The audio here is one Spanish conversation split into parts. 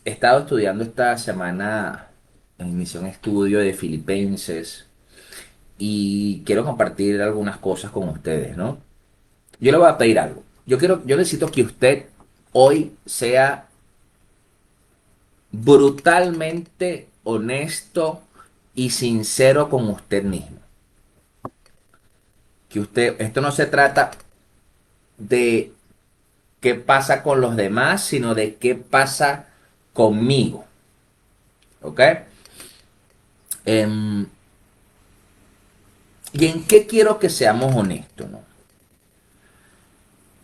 He estado estudiando esta semana en misión estudio de Filipenses y quiero compartir algunas cosas con ustedes, ¿no? Yo le voy a pedir algo. Yo necesito que usted hoy sea brutalmente honesto y sincero con usted mismo. Que usted, esto no se trata de qué pasa con los demás, sino de qué pasa conmigo, ¿ok? Em, ¿Y en qué quiero que seamos honestos, no?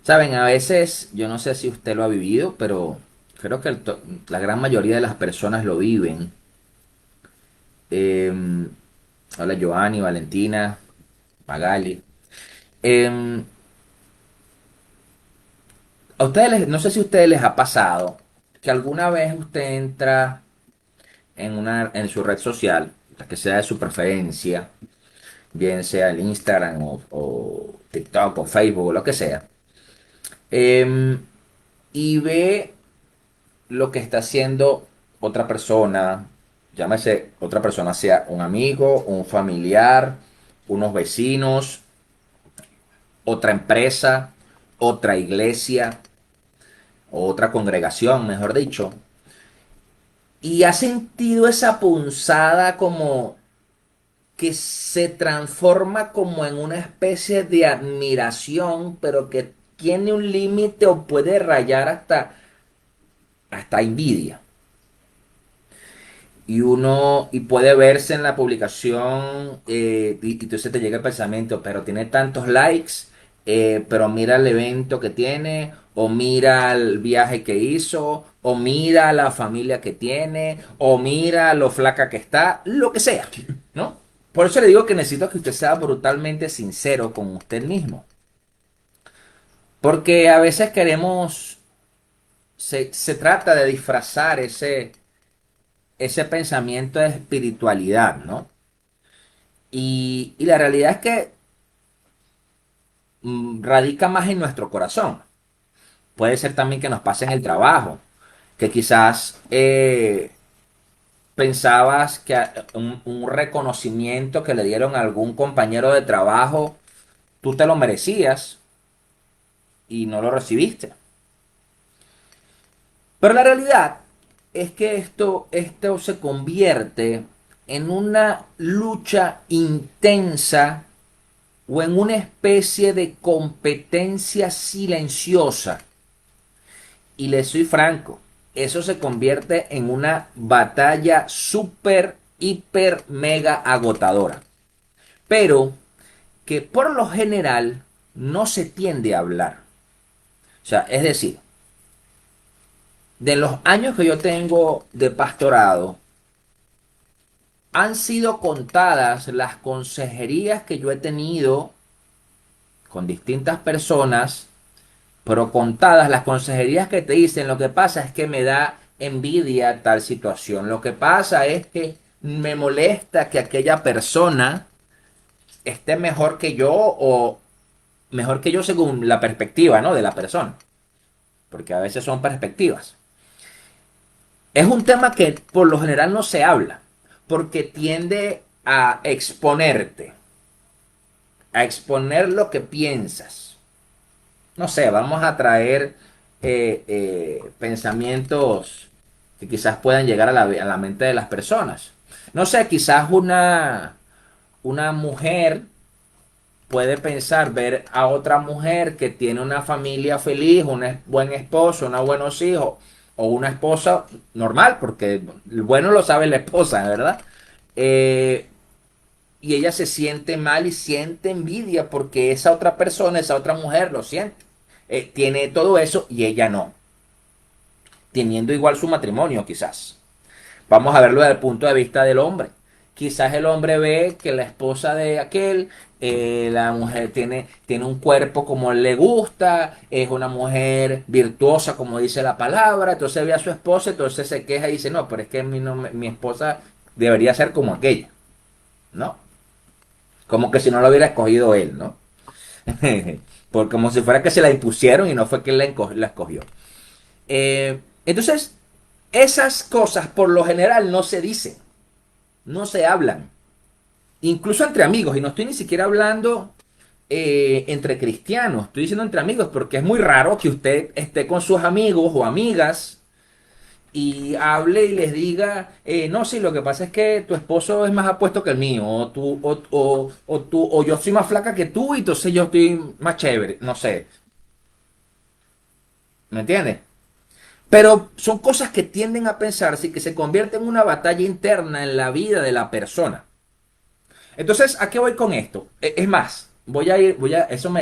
Saben, a veces, yo no sé si usted lo ha vivido, pero creo que la gran mayoría de las personas lo viven. Eh, Hola Joanny, Valentina, Magali. Eh, a ustedes no sé si a ustedes les ha pasado que alguna vez usted entra en su red social, la que sea de su preferencia, bien sea el Instagram o TikTok o Facebook o lo que sea, eh, y ve lo que está haciendo otra persona, llámese otra persona, sea un amigo, un familiar, unos vecinos, otra empresa, otra iglesia, otra congregación, mejor dicho, y ha sentido esa punzada como que se transforma como en una especie de admiración, pero que tiene un límite o puede rayar hasta envidia. Y puede verse en la publicación, y entonces te llega el pensamiento, pero tiene tantos likes, pero mira el evento que tiene, o mira el viaje que hizo, o mira la familia que tiene, o mira lo flaca que está, lo que sea, ¿no? Por eso le digo que necesito que usted sea brutalmente sincero con usted mismo. Porque a veces se trata de disfrazar ese pensamiento de espiritualidad, ¿no? Y la realidad es que radica más en nuestro corazón. Puede ser también que nos pase en el trabajo, que quizás pensabas que un reconocimiento que le dieron a algún compañero de trabajo, tú te lo merecías y no lo recibiste. Pero la realidad es que esto se convierte en una lucha intensa o en una especie de competencia silenciosa. Y le soy franco, eso se convierte en una batalla súper, hiper, mega agotadora. Pero que por lo general no se tiende a hablar. O sea, es decir, de los años que yo tengo de pastorado, han sido contadas las consejerías que yo he tenido con distintas personas, pero contadas las consejerías que te dicen, lo que pasa es que me da envidia tal situación, lo que pasa es que me molesta que aquella persona esté mejor que yo o mejor que yo según la perspectiva, ¿no? De la persona, porque a veces son perspectivas. Es un tema que por lo general no se habla, porque tiende a exponer lo que piensas. No sé, vamos a traer pensamientos que quizás puedan llegar a la mente de las personas. No sé, quizás una mujer puede pensar, ver a otra mujer que tiene una familia feliz, un buen esposo, unos buenos hijos, o una esposa normal, porque el bueno lo sabe la esposa, ¿verdad? Eh, y ella se siente mal y siente envidia porque esa otra persona, esa otra mujer lo siente. Tiene todo eso y ella no, teniendo igual su matrimonio quizás. Vamos a verlo desde el punto de vista del hombre. Quizás el hombre ve que la esposa de aquel, la mujer tiene un cuerpo como él le gusta, es una mujer virtuosa como dice la palabra, entonces ve a su esposa, entonces se queja y dice, no, pero es que mi esposa debería ser como aquella, ¿no? Como que si no lo hubiera escogido él, ¿no? Porque como si fuera que se la impusieron y no fue que él la escogió. Entonces, Esas cosas por lo general no se dicen, no se hablan, incluso entre amigos, y no estoy ni siquiera hablando entre cristianos, estoy diciendo entre amigos porque es muy raro que usted esté con sus amigos o amigas y hable y les diga, no, sí, lo que pasa es que tu esposo es más apuesto que el mío, o yo soy más flaca que tú y entonces yo estoy más chévere, no sé, ¿me entiendes? Pero son cosas que tienden a pensarse y que se convierten en una batalla interna en la vida de la persona. Entonces, ¿a qué voy con esto? Es más, eso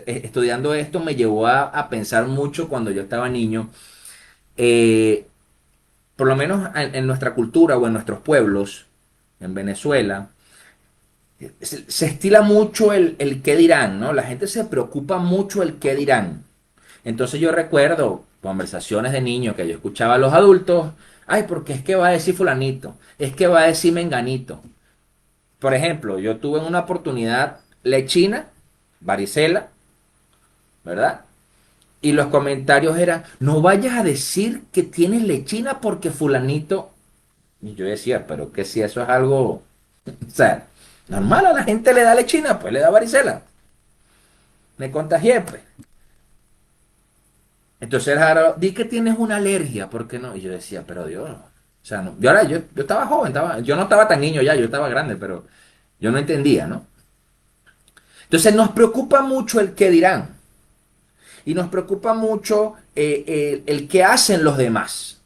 estudiando esto me llevó a pensar mucho cuando yo estaba niño. Eh, por lo menos en nuestra cultura o en nuestros pueblos, en Venezuela, se estila mucho el qué dirán, ¿no? La gente se preocupa mucho el qué dirán. Entonces yo recuerdo conversaciones de niño que yo escuchaba a los adultos, ay, porque es que va a decir fulanito, es que va a decir menganito. Por ejemplo, yo tuve en una oportunidad lechina, varicela, ¿verdad? Y los comentarios eran, no vayas a decir que tienes lechina porque fulanito. Y yo decía, pero que si eso es algo, o sea, normal a la gente le da lechina, pues le da varicela. Me contagié, pues. Entonces era, di que tienes una alergia, ¿por qué no? Y yo decía, pero Dios, o sea, no. Yo estaba joven, yo no estaba tan niño ya, yo estaba grande, pero yo no entendía, ¿no? Entonces nos preocupa mucho el qué dirán y nos preocupa mucho el qué hacen los demás.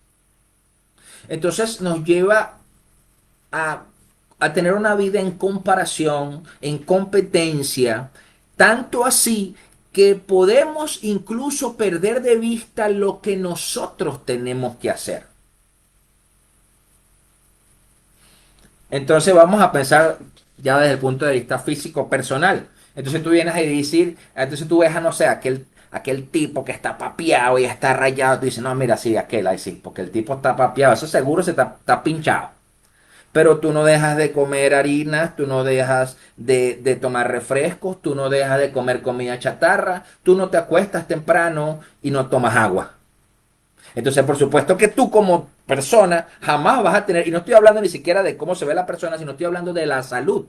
Entonces nos lleva a, a tener una vida en comparación, en competencia, tanto así que podemos incluso perder de vista lo que nosotros tenemos que hacer. Entonces vamos a pensar ya desde el punto de vista físico personal. Entonces tú vienes a decir, entonces tú ves a, no sé, aquel tipo que está papeado y está rayado, tú dices, no, mira, sí, aquel ahí sí, porque el tipo está papeado, eso seguro está pinchado. Pero tú no dejas de comer harinas, tú no dejas de tomar refrescos, tú no dejas de comer comida chatarra, tú no te acuestas temprano y no tomas agua. Entonces, por supuesto que tú como persona jamás vas a tener, y no estoy hablando ni siquiera de cómo se ve la persona, sino estoy hablando de la salud.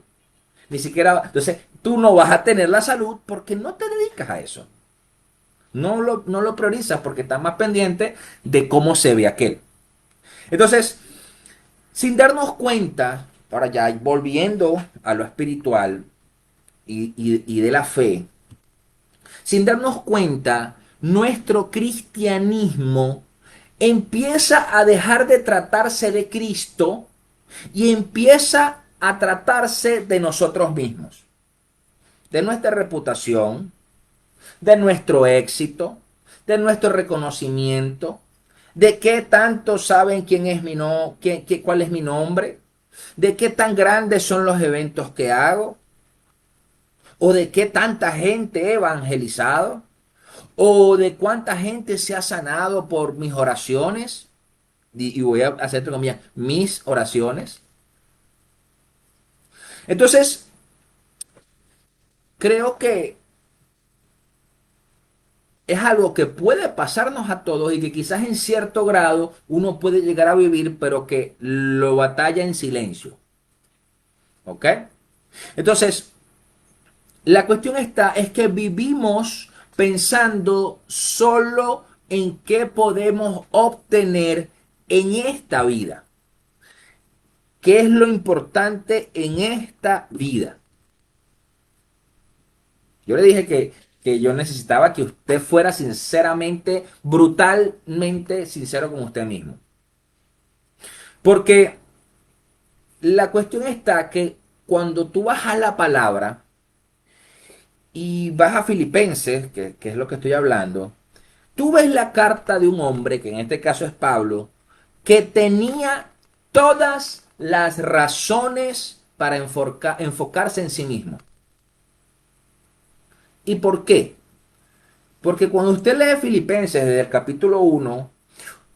Ni siquiera, entonces, tú no vas a tener la salud porque no te dedicas a eso. No lo priorizas porque estás más pendiente de cómo se ve aquel. Entonces, sin darnos cuenta, ahora ya volviendo a lo espiritual y de la fe, sin darnos cuenta, nuestro cristianismo empieza a dejar de tratarse de Cristo y empieza a tratarse de nosotros mismos, de nuestra reputación, de nuestro éxito, de nuestro reconocimiento, de qué tanto saben quién es mi no, cuál es mi nombre, de qué tan grandes son los eventos que hago, o de qué tanta gente he evangelizado, o de cuánta gente se ha sanado por mis oraciones, y voy a hacer entre comillas, mis oraciones. Entonces, creo que es algo que puede pasarnos a todos y que quizás en cierto grado uno puede llegar a vivir, pero que lo batalla en silencio. ¿Ok? Entonces, la cuestión es que vivimos pensando solo en qué podemos obtener en esta vida. ¿Qué es lo importante en esta vida? Yo le dije que yo necesitaba que usted fuera sinceramente, brutalmente sincero con usted mismo. Porque la cuestión está que cuando tú vas a la palabra y vas a Filipenses, que es lo que estoy hablando, tú ves la carta de un hombre, que en este caso es Pablo, que tenía todas las razones para enfocarse en sí mismo. ¿Y por qué? Porque cuando usted lee Filipenses desde el capítulo 1,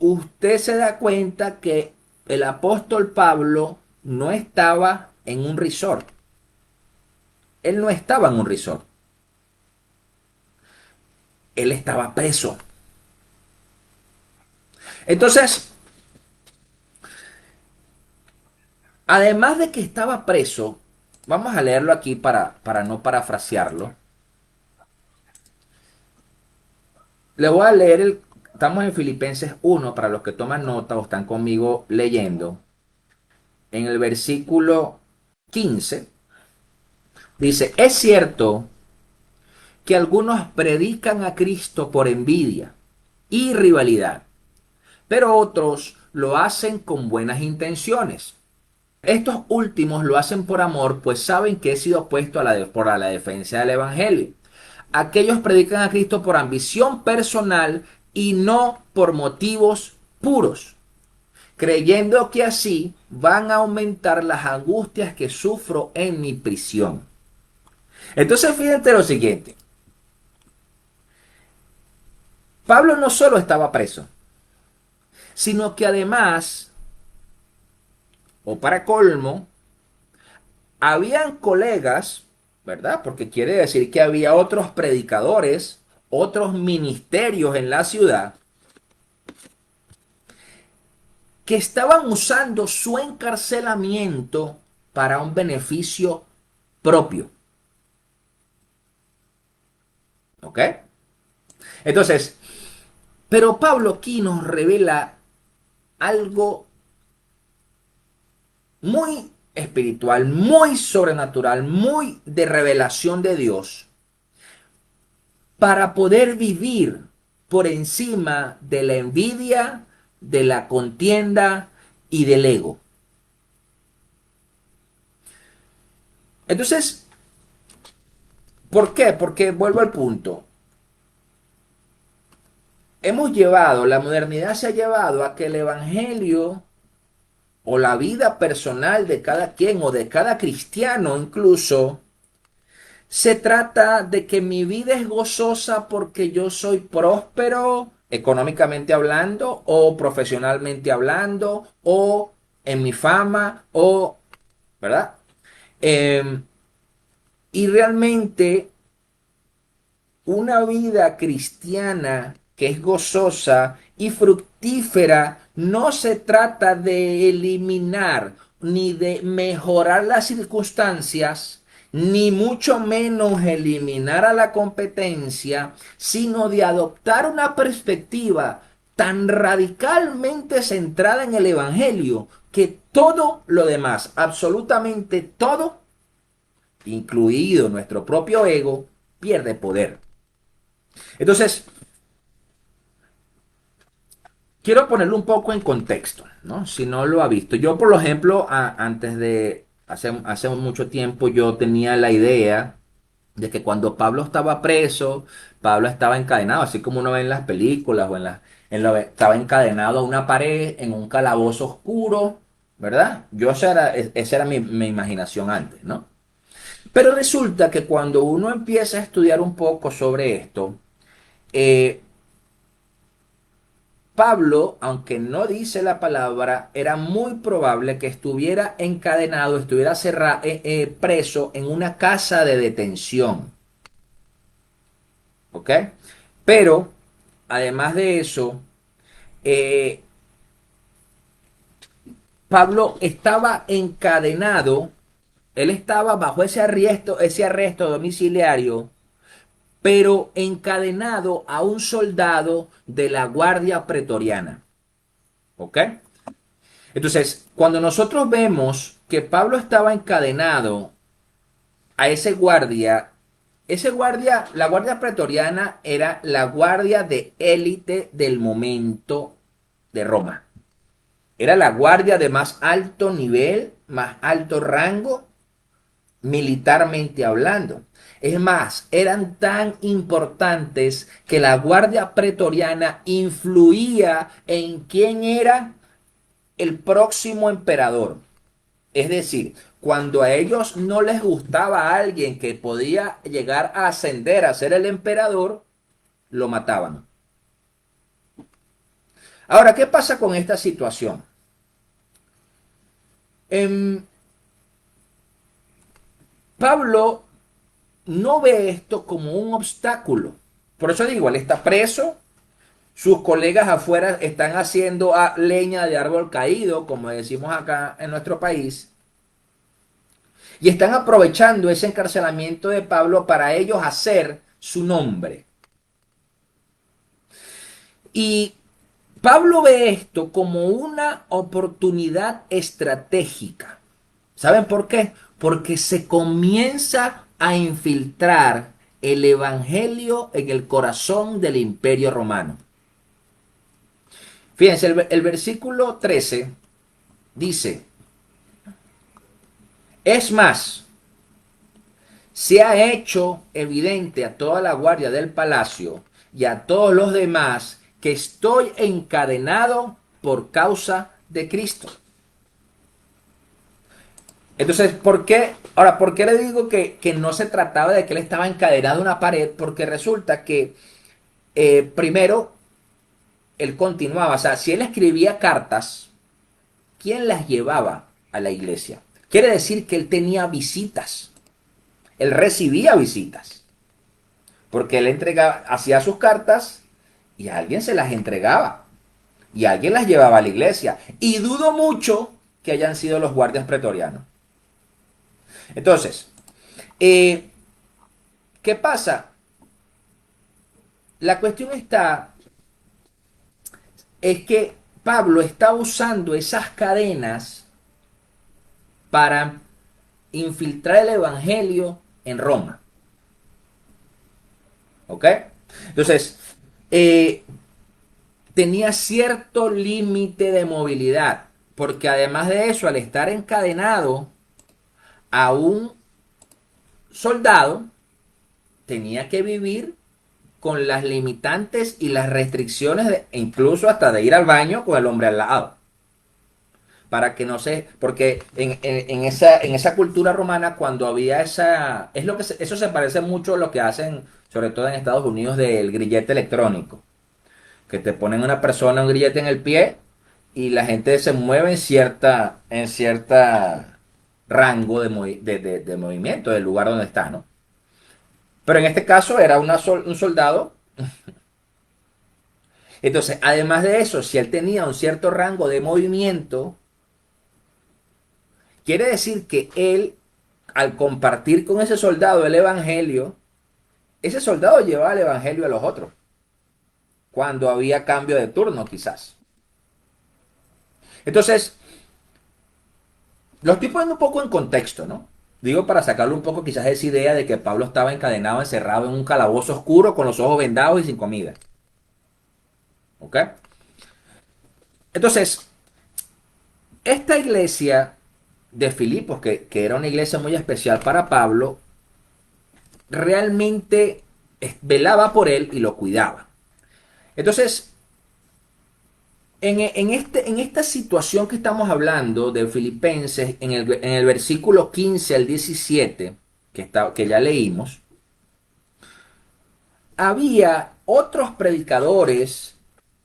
usted se da cuenta que el apóstol Pablo no estaba en un resort. Él no estaba en un resort. Él estaba preso. Entonces, Además de que estaba preso, vamos a leerlo aquí para no parafrasearlo. Le voy a leer estamos en Filipenses 1 para los que toman nota o están conmigo leyendo. En el versículo 15 dice, es cierto que algunos predican a Cristo por envidia y rivalidad, pero otros lo hacen con buenas intenciones. Estos últimos lo hacen por amor, pues saben que he sido puesto por la defensa del Evangelio. Aquellos predican a Cristo por ambición personal y no por motivos puros, creyendo que así van a aumentar las angustias que sufro en mi prisión. Entonces fíjate lo siguiente. Pablo no solo estaba preso, sino que además, o para colmo, habían colegas, ¿verdad? Porque quiere decir que había otros predicadores, otros ministerios en la ciudad, que estaban usando su encarcelamiento para un beneficio propio. ¿Ok? Entonces, pero Pablo aquí nos revela algo muy espiritual, muy sobrenatural, muy de revelación de Dios, para poder vivir por encima de la envidia, de la contienda y del ego. Entonces, ¿por qué? Porque vuelvo al punto. La modernidad se ha llevado a que el evangelio o la vida personal de cada quien o de cada cristiano incluso, se trata de que mi vida es gozosa porque yo soy próspero económicamente hablando o profesionalmente hablando o en mi fama o, ¿verdad? Eh, y realmente una vida cristiana que es gozosa y fructífera no se trata de eliminar ni de mejorar las circunstancias, ni mucho menos eliminar a la competencia, sino de adoptar una perspectiva tan radicalmente centrada en el Evangelio que todo lo demás, absolutamente todo, incluido nuestro propio ego, pierde poder. Entonces, quiero ponerlo un poco en contexto, ¿no? Si no lo ha visto. Yo, por ejemplo, antes de, hace mucho tiempo, yo tenía la idea de que cuando Pablo estaba preso, Pablo estaba encadenado, así como uno ve en las películas o estaba encadenado a una pared, en un calabozo oscuro, ¿verdad? Esa era mi imaginación antes, ¿no? Pero resulta que cuando uno empieza a estudiar un poco sobre esto, eh, Pablo, aunque no dice la palabra, era muy probable que estuviera encadenado, estuviera preso en una casa de detención. ¿Ok? Pero, además de eso, eh, Pablo estaba encadenado, él estaba bajo ese arresto domiciliario, pero encadenado a un soldado de la Guardia Pretoriana. ¿Ok? Entonces, cuando nosotros vemos que Pablo estaba encadenado a ese guardia, la guardia pretoriana era la guardia de élite del momento de Roma. Era la guardia de más alto nivel, más alto rango, militarmente hablando. Es más, eran tan importantes que la guardia pretoriana influía en quién era el próximo emperador. Es decir, cuando a ellos no les gustaba a alguien que podía llegar a ascender a ser el emperador, lo mataban. Ahora, ¿qué pasa con esta situación? En Pablo no ve esto como un obstáculo. Por eso digo, él está preso, sus colegas afuera están haciendo leña de árbol caído, como decimos acá en nuestro país, Y están aprovechando ese encarcelamiento de Pablo para ellos hacer su nombre. Y Pablo ve esto como una oportunidad estratégica. ¿Saben por qué? Porque se comienza a infiltrar el evangelio en el corazón del imperio romano. Fíjense, el versículo 13 dice, es más, se ha hecho evidente a toda la guardia del palacio y a todos los demás que estoy encadenado por causa de Cristo. Entonces, ¿por qué? Ahora, ¿por qué le digo que no se trataba de que él estaba encadenado a una pared? Porque resulta que primero él continuaba, o sea, si él escribía cartas, ¿quién las llevaba a la iglesia? Quiere decir que él tenía visitas, él recibía visitas, porque él entregaba, hacía sus cartas y alguien se las entregaba y alguien las llevaba a la iglesia. Y dudo mucho que hayan sido los guardias pretorianos. Entonces, ¿qué pasa? La cuestión es que Pablo está usando esas cadenas para infiltrar el evangelio en Roma. ¿Ok? Entonces, eh, tenía cierto límite de movilidad, porque además de eso, al estar encadenado a un soldado, tenía que vivir con las limitantes y las restricciones, incluso hasta de ir al baño con el hombre al lado. Para que no se, porque en esa cultura romana, cuando había esa, es lo que eso se parece mucho a lo que hacen, sobre todo en Estados Unidos, del grillete electrónico, que te ponen una persona un grillete en el pie y la gente se mueve en cierta rango de movimiento del lugar donde está, ¿no? Pero en este caso era un soldado. Entonces, además de eso, si él tenía un cierto rango de movimiento, quiere decir que él, al compartir con ese soldado el evangelio, ese soldado llevaba el evangelio a los otros, cuando había cambio de turno quizás. Entonces, lo estoy poniendo un poco en contexto, ¿no? Digo para sacarle un poco quizás esa idea de que Pablo estaba encadenado, encerrado en un calabozo oscuro, con los ojos vendados y sin comida. ¿Ok? Entonces, esta iglesia de Filipos, que era una iglesia muy especial para Pablo, realmente velaba por él y lo cuidaba. Entonces, en esta situación que estamos hablando de Filipenses, en el versículo 15 al 17, que ya leímos, había otros predicadores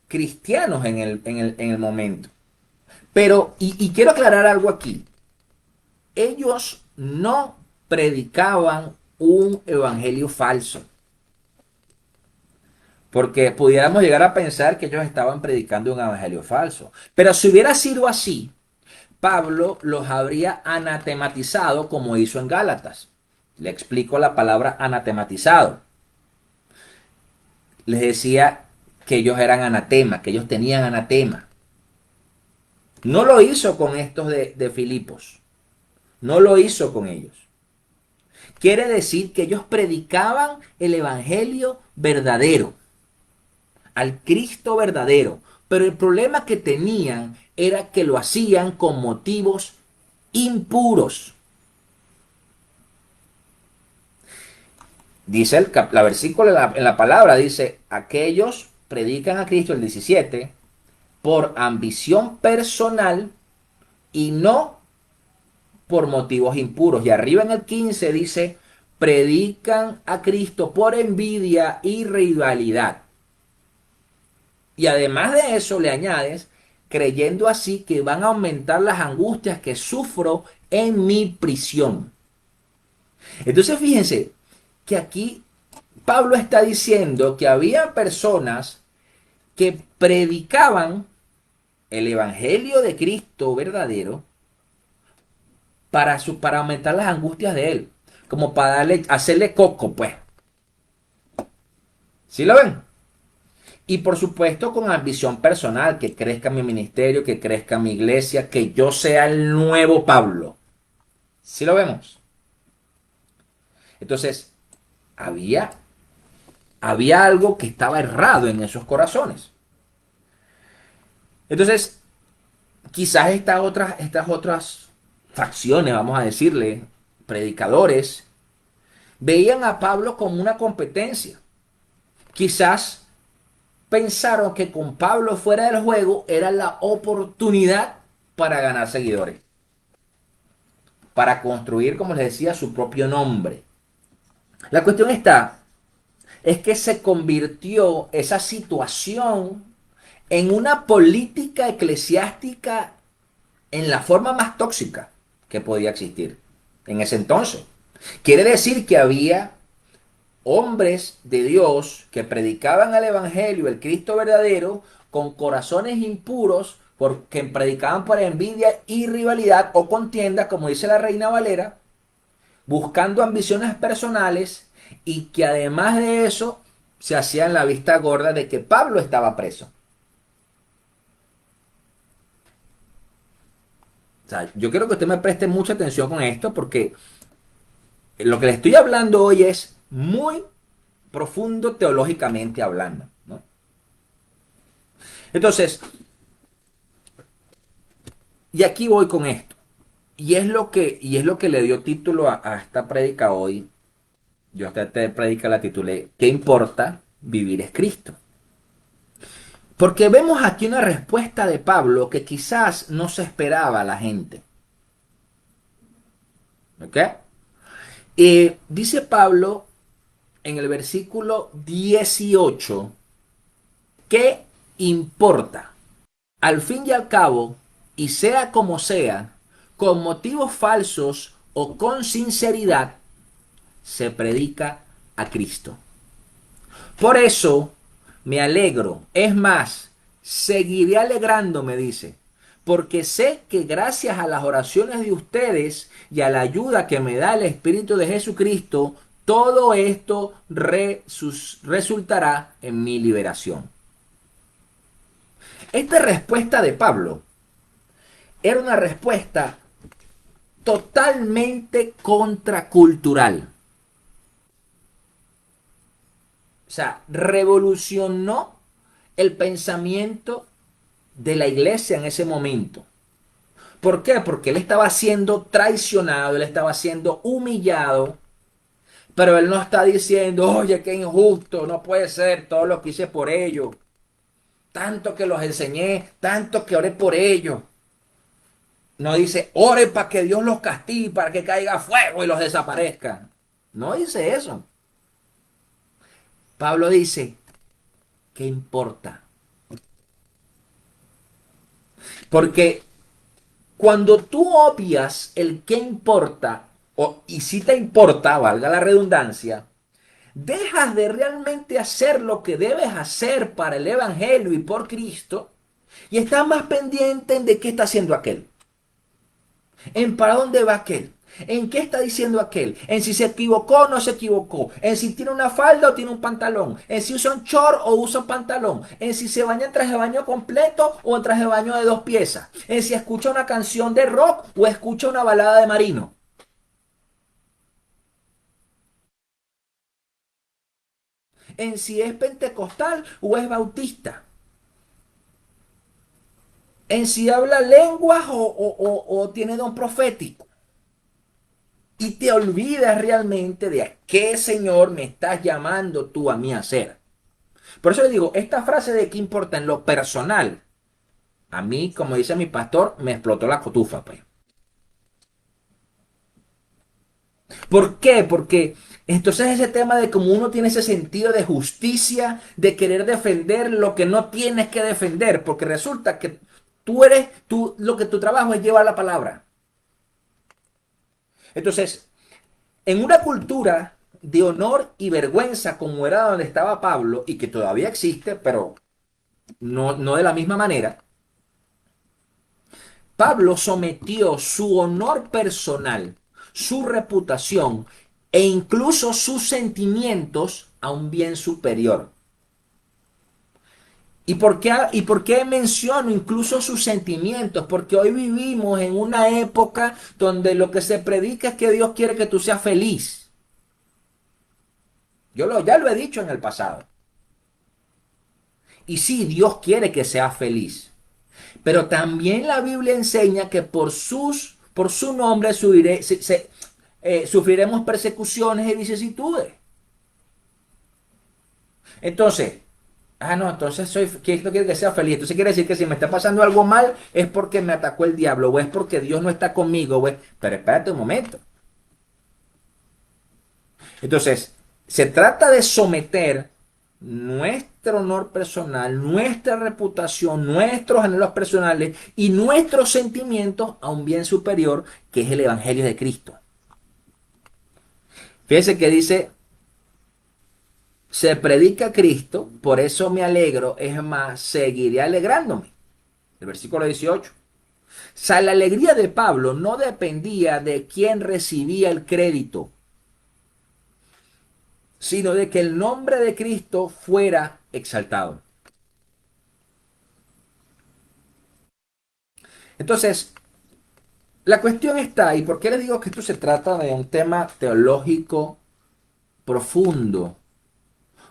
cristianos en el momento. Pero, y quiero aclarar algo aquí, ellos no predicaban un evangelio falso. Porque pudiéramos llegar a pensar que ellos estaban predicando un evangelio falso. Pero si hubiera sido así, Pablo los habría anatematizado como hizo en Gálatas. Le explico la palabra anatematizado. Les decía que ellos eran anatema, que ellos tenían anatema. No lo hizo con estos de Filipos. No lo hizo con ellos. Quiere decir que ellos predicaban el evangelio verdadero, al Cristo verdadero. Pero el problema que tenían era que lo hacían con motivos impuros. Dice la versículo en la palabra, dice, aquellos predican a Cristo, el 17, por ambición personal y no por motivos impuros. Y arriba en el 15 dice, predican a Cristo por envidia y rivalidad. Y además de eso le añades, creyendo así que van a aumentar las angustias que sufro en mi prisión. Entonces fíjense que aquí Pablo está diciendo que había personas que predicaban el evangelio de Cristo verdadero para aumentar las angustias de él, como para hacerle coco, pues. ¿Sí lo ven? Y por supuesto con ambición personal, que crezca mi ministerio, que crezca mi iglesia, que yo sea el nuevo Pablo. ¿Sí lo vemos? Entonces, había, había algo que estaba errado en esos corazones. Entonces, quizás estas otras facciones, vamos a decirle, predicadores, veían a Pablo como una competencia. Quizás pensaron que con Pablo fuera del juego era la oportunidad para ganar seguidores, para construir, como les decía, su propio nombre. La cuestión es que se convirtió esa situación en una política eclesiástica en la forma más tóxica que podía existir en ese entonces. Quiere decir que había hombres de Dios que predicaban el Evangelio, el Cristo verdadero, con corazones impuros, porque predicaban por envidia y rivalidad o contienda, como dice la Reina Valera, buscando ambiciones personales y que además de eso se hacían la vista gorda de que Pablo estaba preso. O sea, yo quiero que usted me preste mucha atención con esto porque lo que le estoy hablando hoy es muy profundo teológicamente hablando, ¿no? Entonces, y aquí voy con esto. Y es lo que le dio título a esta prédica hoy. Yo a esta prédica la titulé ¿Qué importa? Vivir es Cristo. Porque vemos aquí una respuesta de Pablo que quizás no se esperaba la gente. ¿Ok? Dice Pablo en el versículo 18, ¿qué importa? Al fin y al cabo, y sea como sea, con motivos falsos o con sinceridad, se predica a Cristo. Por eso me alegro, es más, seguiré alegrándome, dice, porque sé que gracias a las oraciones de ustedes y a la ayuda que me da el Espíritu de Jesucristo, todo esto resultará en mi liberación. Esta respuesta de Pablo era una respuesta totalmente contracultural. O sea, revolucionó el pensamiento de la iglesia en ese momento. ¿Por qué? Porque él estaba siendo traicionado, él estaba siendo humillado, pero él no está diciendo, oye, qué injusto, no puede ser todo lo que hice por ellos, tanto que los enseñé, tanto que oré por ellos. No dice, ore para que Dios los castigue, para que caiga fuego y los desaparezca. No dice eso. Pablo dice, ¿qué importa? Porque cuando tú obvias el qué importa, y si te importa, valga la redundancia, dejas de realmente hacer lo que debes hacer para el Evangelio y por Cristo, y estás más pendiente en de qué está haciendo aquel, en para dónde va aquel, en qué está diciendo aquel, en si se equivocó o no se equivocó, en si tiene una falda o tiene un pantalón, en si usa un short o usa un pantalón, en si se baña en traje de baño completo o en traje de baño de 2 piezas, en si escucha una canción de rock o escucha una balada de Marino, en si es pentecostal o es bautista, en si habla lenguas o tiene don profético. Y te olvidas realmente de a qué Señor me estás llamando tú a mí a hacer. Por eso le digo, esta frase de qué importa en lo personal, a mí, como dice mi pastor, me explotó la cotufa, pues. ¿Por qué? Porque entonces ese tema de cómo uno tiene ese sentido de justicia, de querer defender lo que no tienes que defender, porque resulta que lo que tu trabajo es llevar la palabra. Entonces, en una cultura de honor y vergüenza como era donde estaba Pablo y que todavía existe, pero no de la misma manera, Pablo sometió su honor personal, su reputación e incluso sus sentimientos a un bien superior. ¿Y por qué menciono incluso sus sentimientos? Porque hoy vivimos en una época donde lo que se predica es que Dios quiere que tú seas feliz. Ya lo he dicho en el pasado. Y sí, Dios quiere que seas feliz. Pero también la Biblia enseña que por su nombre sufriremos persecuciones y vicisitudes. Entonces, no, entonces Cristo quiere que sea feliz. Entonces quiere decir que si me está pasando algo mal es porque me atacó el diablo o es porque Dios no está conmigo. Pero espérate un momento. Entonces, se trata de someter nuestro honor personal, nuestra reputación, nuestros anhelos personales y nuestros sentimientos a un bien superior que es el Evangelio de Cristo. Fíjense que dice, se predica Cristo, por eso me alegro, es más, seguiré alegrándome. El versículo 18. O sea, la alegría de Pablo no dependía de quién recibía el crédito, sino de que el nombre de Cristo fuera exaltado. Entonces, la cuestión está, ¿y por qué les digo que esto se trata de un tema teológico profundo?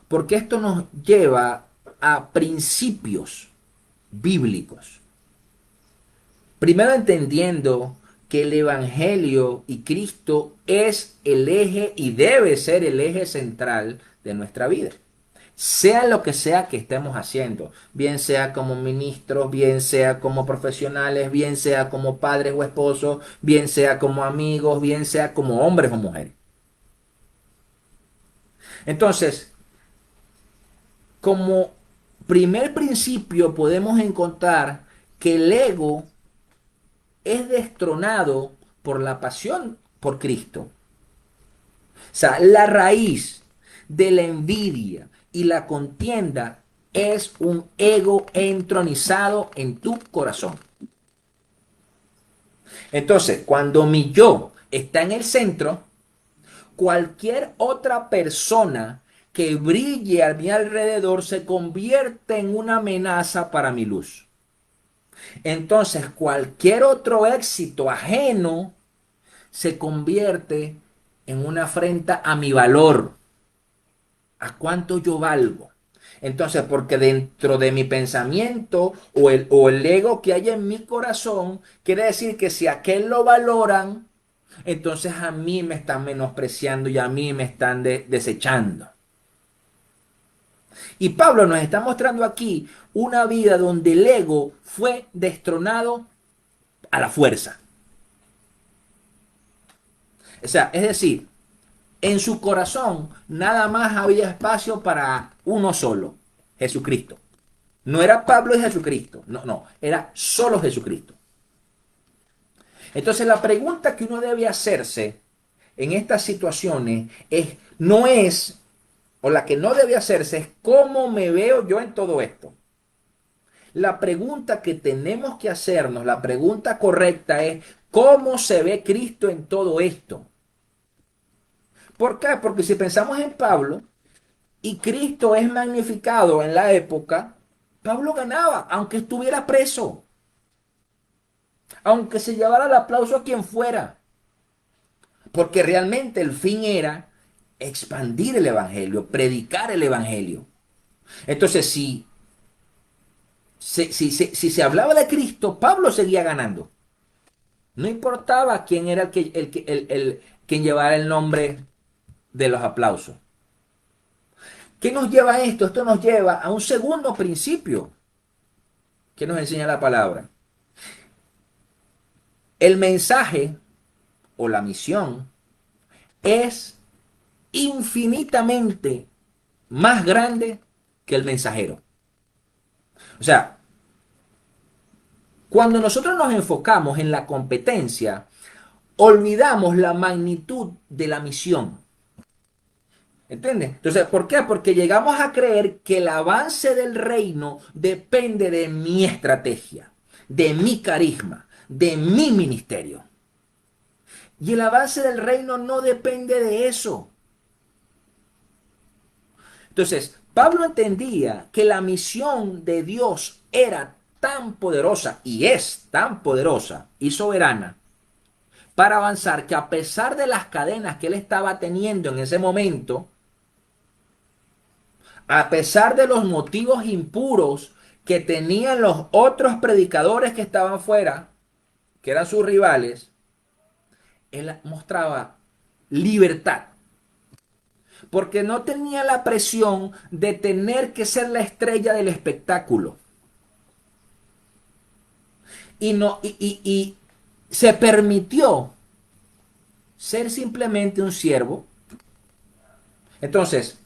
Porque esto nos lleva a principios bíblicos. Primero entendiendo que el Evangelio y Cristo es el eje y debe ser el eje central de nuestra vida. Sea lo que sea que estemos haciendo, bien sea como ministros, bien sea como profesionales, bien sea como padres o esposos, bien sea como amigos, bien sea como hombres o mujeres. Entonces, como primer principio podemos encontrar que el ego es destronado por la pasión por Cristo. O sea, la raíz de la envidia y la contienda es un ego entronizado en tu corazón. Entonces, cuando mi yo está en el centro, cualquier otra persona que brille a mi alrededor se convierte en una amenaza para mi luz. Entonces, cualquier otro éxito ajeno se convierte en una afrenta a mi valor, a cuánto yo valgo. Entonces, porque dentro de mi pensamiento o el ego que hay en mi corazón, quiere decir que si aquel lo valoran, entonces a mí me están menospreciando y a mí me están desechando. Y Pablo nos está mostrando aquí una vida donde el ego fue destronado a la fuerza. O sea, es decir, en su corazón nada más había espacio para uno solo, Jesucristo. No era Pablo y Jesucristo, no, era solo Jesucristo. Entonces la pregunta que uno debe hacerse en estas situaciones no es, o la que no debe hacerse es, ¿cómo me veo yo en todo esto? La pregunta que tenemos que hacernos, la pregunta correcta es, ¿cómo se ve Cristo en todo esto? ¿Por qué? Porque si pensamos en Pablo y Cristo es magnificado en la época, Pablo ganaba, aunque estuviera preso, aunque se llevara el aplauso a quien fuera, porque realmente el fin era expandir el Evangelio, predicar el Evangelio. Entonces, si se hablaba de Cristo, Pablo seguía ganando. No importaba quién era quien llevara el nombre de los aplausos. ¿Qué nos lleva a esto? Esto nos lleva a un segundo principio que nos enseña la palabra. El mensaje o la misión es infinitamente más grande que el mensajero. O sea, cuando nosotros nos enfocamos en la competencia, olvidamos la magnitud de la misión. ¿Entiendes? Entonces, ¿por qué? Porque llegamos a creer que el avance del reino depende de mi estrategia, de mi carisma, de mi ministerio. Y el avance del reino no depende de eso. Entonces, Pablo entendía que la misión de Dios era tan poderosa y es tan poderosa y soberana para avanzar que a pesar de las cadenas que él estaba teniendo en ese momento, a pesar de los motivos impuros que tenían los otros predicadores que estaban fuera, que eran sus rivales, él mostraba libertad, porque no tenía la presión de tener que ser la estrella del espectáculo. Y se permitió ser simplemente un siervo. Entonces,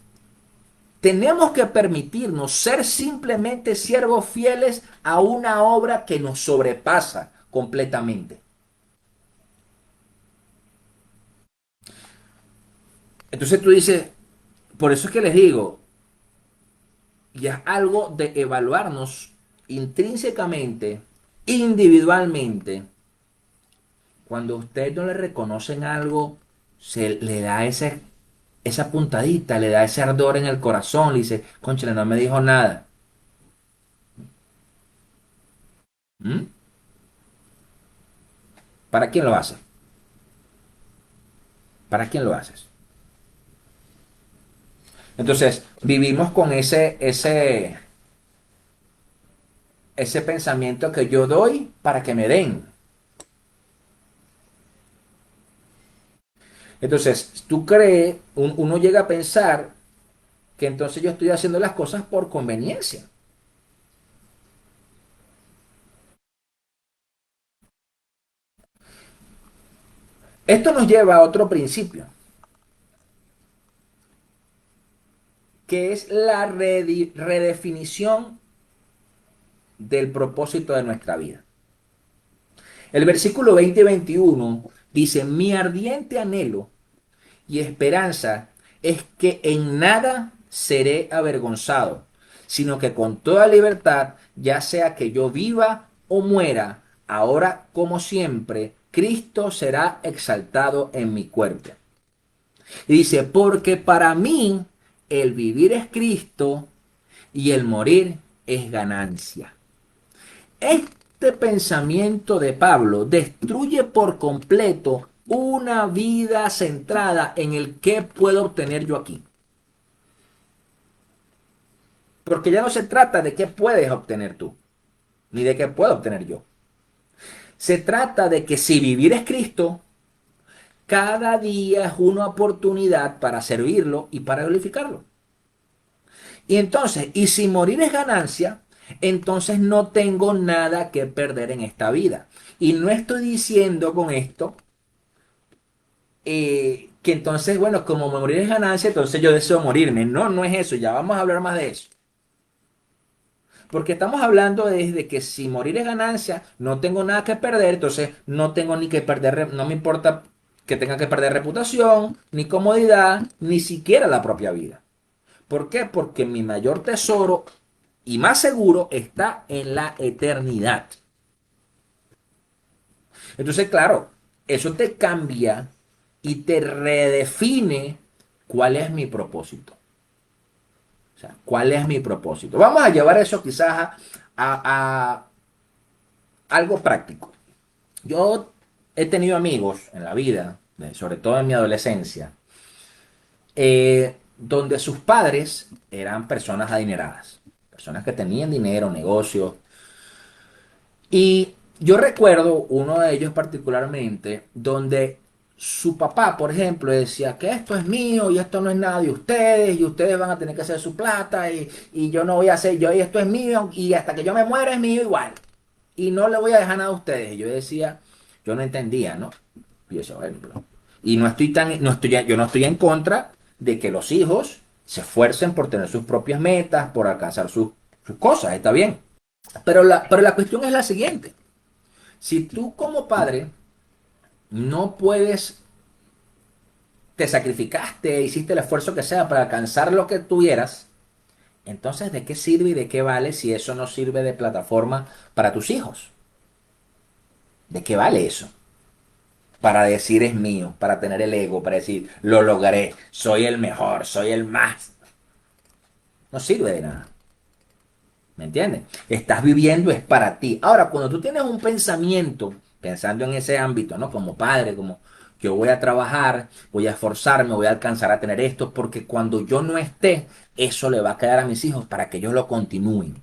tenemos que permitirnos ser simplemente siervos fieles a una obra que nos sobrepasa completamente. Entonces tú dices, por eso es que les digo, y es algo de evaluarnos intrínsecamente, individualmente. Cuando a usted no le reconocen algo, se le da esa puntadita, le da ese ardor en el corazón, le dice, cónchale, no me dijo nada. ¿Mm? ¿Para quién lo haces? ¿Para quién lo haces? Entonces, vivimos con ese pensamiento que yo doy para que me den. Entonces, uno llega a pensar que entonces yo estoy haciendo las cosas por conveniencia. Esto nos lleva a otro principio, que es la redefinición del propósito de nuestra vida. El versículo 20 y 21 dice, mi ardiente anhelo y esperanza es que en nada seré avergonzado, sino que con toda libertad, ya sea que yo viva o muera, ahora como siempre, Cristo será exaltado en mi cuerpo. Y dice, porque para mí el vivir es Cristo y el morir es ganancia. Este pensamiento de Pablo destruye por completo una vida centrada en el qué puedo obtener yo aquí. Porque ya no se trata de qué puedes obtener tú, ni de qué puedo obtener yo. Se trata de que si vivir es Cristo, cada día es una oportunidad para servirlo y para glorificarlo. Y entonces, y si morir es ganancia, entonces no tengo nada que perder en esta vida. Y no estoy diciendo con esto que entonces, bueno, como morir es ganancia, entonces yo deseo morirme. No, no es eso, ya vamos a hablar más de eso. Porque estamos hablando desde que si morir es ganancia, no tengo nada que perder, entonces no tengo ni que perder, no me importa que tenga que perder reputación, ni comodidad, ni siquiera la propia vida. ¿Por qué? Porque mi mayor tesoro y más seguro está en la eternidad. Entonces, claro, eso te cambia y te redefine cuál es mi propósito. O sea, ¿cuál es mi propósito? Vamos a llevar eso quizás a algo práctico. Yo he tenido amigos en la vida, sobre todo en mi adolescencia, donde sus padres eran personas adineradas, personas que tenían dinero, negocios. Y yo recuerdo uno de ellos particularmente, donde su papá, por ejemplo, decía que esto es mío y esto no es nada de ustedes y ustedes van a tener que hacer su plata y yo no voy a hacer, yo y esto es mío y hasta que yo me muera es mío igual. Y no le voy a dejar nada a ustedes. Y yo decía, yo no entendía, ¿no? Y yo decía, bueno, y no estoy tan, no estoy, yo no estoy en contra de que los hijos se esfuercen por tener sus propias metas, por alcanzar sus cosas, está bien. Pero la cuestión es la siguiente. Si tú como padre no puedes, te sacrificaste, hiciste el esfuerzo que sea para alcanzar lo que tuvieras, entonces ¿de qué sirve y de qué vale si eso no sirve de plataforma para tus hijos? ¿De qué vale eso? Para decir es mío, para tener el ego, para decir lo logré, soy el mejor, soy el más. No sirve de nada. ¿Me entiendes? Estás viviendo es para ti. Ahora, cuando tú tienes un pensamiento, pensando en ese ámbito, ¿no? Como padre, como yo voy a trabajar, voy a esforzarme, voy a alcanzar a tener esto, porque cuando yo no esté, eso le va a quedar a mis hijos para que ellos lo continúen.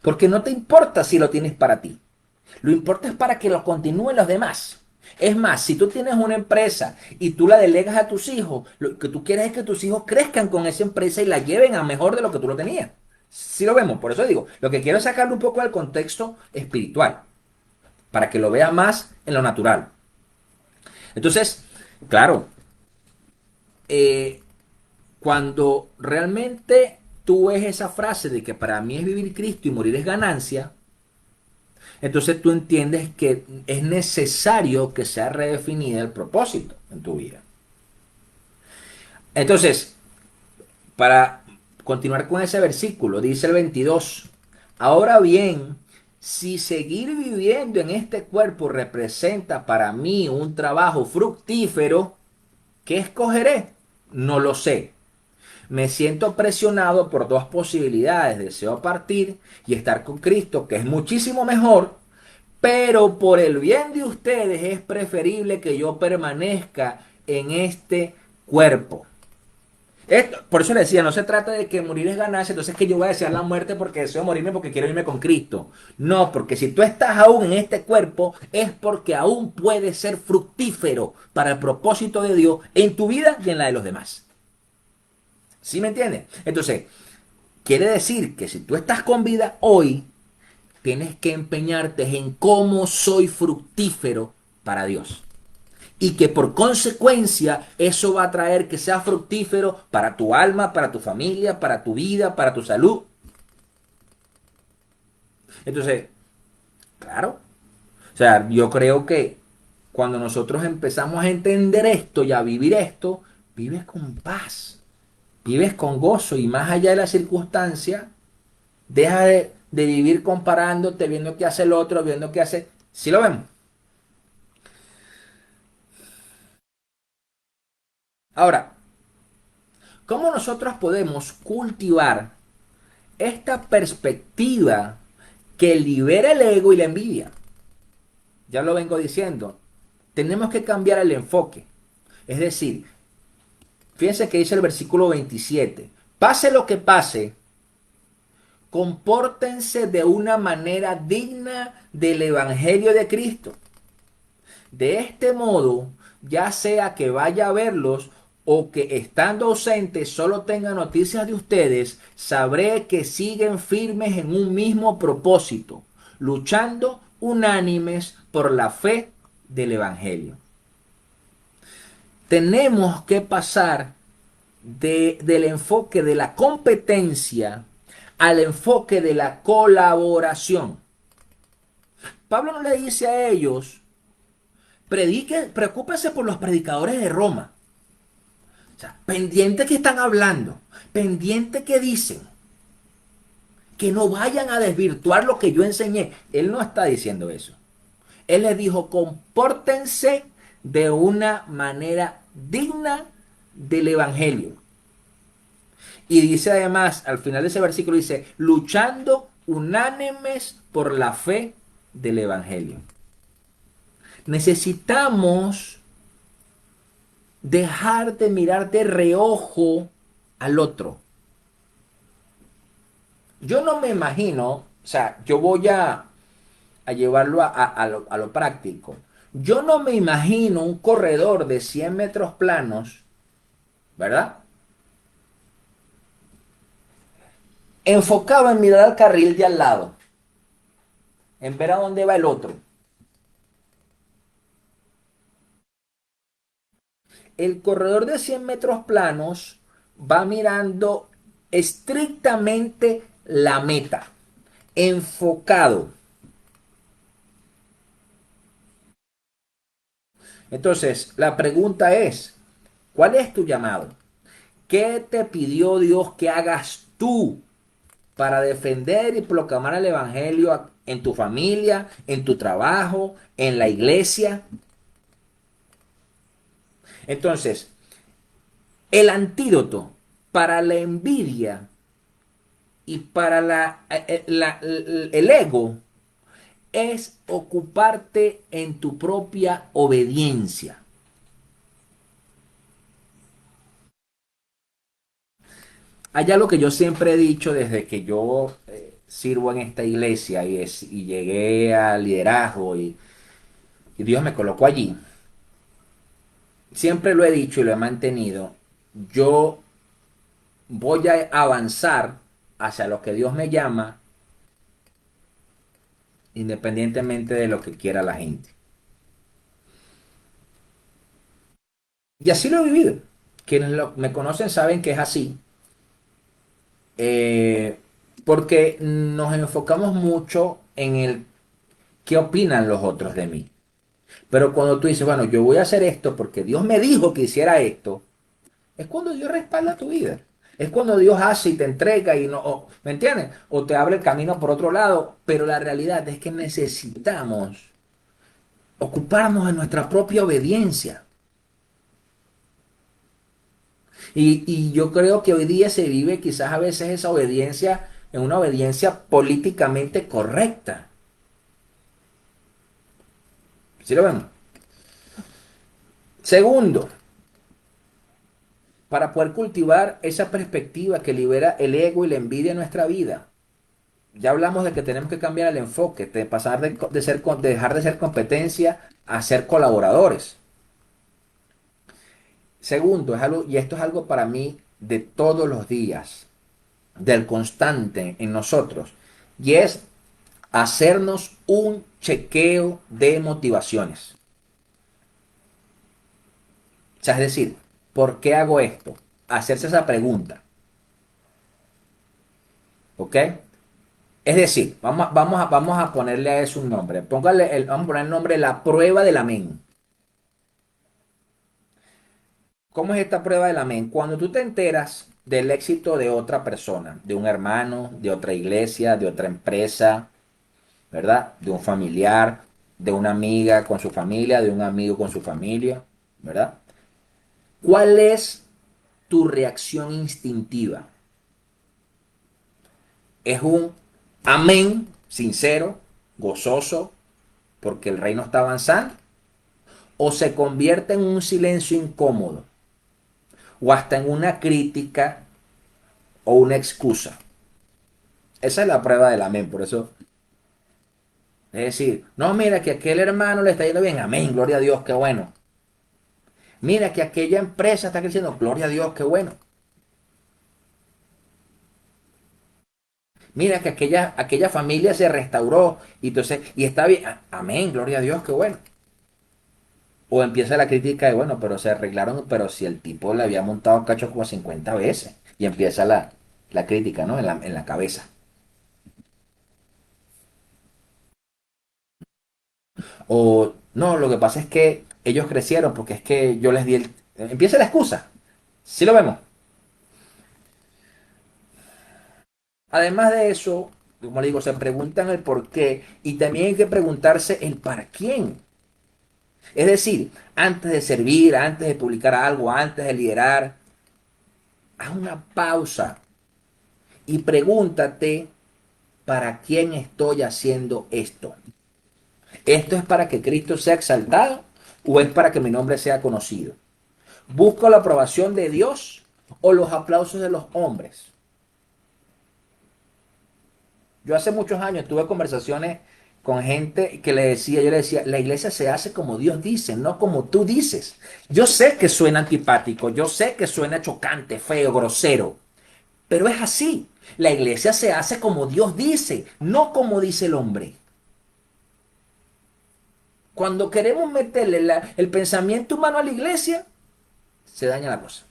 Porque no te importa si lo tienes para ti. Lo importante es para que lo continúen los demás. Es más, si tú tienes una empresa y tú la delegas a tus hijos, lo que tú quieres es que tus hijos crezcan con esa empresa y la lleven a mejor de lo que tú lo tenías. Si lo vemos, por eso digo, lo que quiero es sacarlo un poco del contexto espiritual, para que lo veas más en lo natural. Entonces, claro, eh, cuando realmente tú ves esa frase de que para mí es vivir Cristo y morir es ganancia, entonces tú entiendes que es necesario que sea redefinida el propósito en tu vida. Entonces, para continuar con ese versículo, dice el 22, ahora bien, si seguir viviendo en este cuerpo representa para mí un trabajo fructífero, ¿qué escogeré? No lo sé. Me siento presionado por dos posibilidades. Deseo partir y estar con Cristo, que es muchísimo mejor, pero por el bien de ustedes es preferible que yo permanezca en este cuerpo. Por eso le decía, no se trata de que morir es ganancia, entonces que yo voy a desear la muerte porque deseo morirme porque quiero irme con Cristo. No, porque si tú estás aún en este cuerpo es porque aún puedes ser fructífero para el propósito de Dios en tu vida y en la de los demás. ¿Sí me entiendes? Entonces, quiere decir que si tú estás con vida hoy, tienes que empeñarte en cómo soy fructífero para Dios. Y que por consecuencia eso va a traer que sea fructífero para tu alma, para tu familia, para tu vida, para tu salud. Entonces, claro, o sea, yo creo que cuando nosotros empezamos a entender esto y a vivir esto, vives con paz, vives con gozo y más allá de la circunstancia, deja de vivir comparándote, viendo qué hace el otro, viendo qué hace. ¿Sí lo vemos? Ahora, ¿cómo nosotros podemos cultivar esta perspectiva que libera el ego y la envidia? Ya lo vengo diciendo. Tenemos que cambiar el enfoque. Es decir, fíjense que dice el versículo 27. Pase lo que pase, compórtense de una manera digna del Evangelio de Cristo. De este modo, ya sea que vaya a verlos o que estando ausente solo tenga noticias de ustedes, sabré que siguen firmes en un mismo propósito, luchando unánimes por la fe del Evangelio. Tenemos que pasar del enfoque de la competencia al enfoque de la colaboración. Pablo no le dice a ellos, predique, preocúpese por los predicadores de Roma. O sea, pendiente que están hablando, pendiente que dicen, que no vayan a desvirtuar lo que yo enseñé. Él no está diciendo eso. Él les dijo, compórtense de una manera digna del Evangelio. Y dice además, al final de ese versículo, dice, luchando unánimes por la fe del Evangelio. Necesitamos dejar de mirar de reojo al otro. Yo no me imagino, o sea, yo voy a llevarlo a lo práctico. Yo no me imagino un corredor de 100 metros planos, ¿verdad? Enfocado en mirar al carril de al lado, en ver a dónde va el otro. El corredor de 100 metros planos va mirando estrictamente la meta, enfocado. Entonces, la pregunta es, ¿cuál es tu llamado? ¿Qué te pidió Dios que hagas tú? para defender y proclamar el evangelio en tu familia, en tu trabajo, en la iglesia. Entonces, el antídoto para la envidia y para el ego es ocuparte en tu propia obediencia. Allá lo que yo siempre he dicho desde que yo sirvo en esta iglesia y llegué al liderazgo y Dios me colocó allí, siempre lo he dicho y lo he mantenido, yo voy a avanzar hacia lo que Dios me llama independientemente de lo que quiera la gente. Y así lo he vivido. Quienes me conocen saben que es así. eh, Porque nos enfocamos mucho en el qué opinan los otros de mí. Pero cuando tú dices, bueno, yo voy a hacer esto porque Dios me dijo que hiciera esto, es cuando Dios respalda tu vida. Es cuando Dios hace y te entrega y no, ¿me entiendes? O te abre el camino por otro lado. Pero la realidad es que necesitamos ocuparnos de nuestra propia obediencia. Y yo creo que hoy día se vive quizás a veces esa obediencia en una obediencia políticamente correcta. ¿Sí lo vemos? Segundo, para poder cultivar esa perspectiva que libera el ego y la envidia en nuestra vida. Ya hablamos de que tenemos que cambiar el enfoque, de pasar de dejar de ser competencia a ser colaboradores. Segundo, es algo, y esto es algo para mí de todos los días, del constante en nosotros, y es hacernos un chequeo de motivaciones. O sea, es decir, ¿por qué hago esto? Hacerse esa pregunta. ¿Ok? Es decir, vamos a ponerle a eso un nombre. Vamos a poner el nombre la prueba del amén. ¿Cómo es esta prueba del amén? Cuando tú te enteras del éxito de otra persona, de un hermano, de otra iglesia, de otra empresa, ¿verdad? De un familiar, de una amiga con su familia, de un amigo con su familia, ¿verdad? ¿Cuál es tu reacción instintiva? ¿Es un amén sincero, gozoso, porque el reino está avanzando? ¿O se convierte en un silencio incómodo? ¿O hasta en una crítica o una excusa? Esa es la prueba del amén, por eso. Es decir, no, mira que aquel hermano le está yendo bien, amén, gloria a Dios, qué bueno. Mira que aquella empresa está creciendo, gloria a Dios, qué bueno. Mira que aquella familia se restauró y entonces, y está bien, amén, gloria a Dios, qué bueno. O empieza la crítica de, bueno, pero se arreglaron, pero si el tipo le había montado cacho como 50 veces. Y empieza la crítica, ¿no? En la cabeza. O, no, lo que pasa es que ellos crecieron porque es que yo les di el... Empieza la excusa. Sí lo vemos. Además de eso, como le digo, se preguntan el por qué y también hay que preguntarse el para quién. Es decir, antes de servir, antes de publicar algo, antes de liderar, haz una pausa y pregúntate para quién estoy haciendo esto. ¿Esto es para que Cristo sea exaltado o es para que mi nombre sea conocido? ¿Busco la aprobación de Dios o los aplausos de los hombres? Yo hace muchos años tuve conversaciones con gente que yo le decía, la iglesia se hace como Dios dice, no como tú dices. Yo sé que suena antipático, yo sé que suena chocante, feo, grosero, pero es así. La iglesia se hace como Dios dice, no como dice el hombre. Cuando queremos meterle el pensamiento humano a la iglesia, se daña la cosa.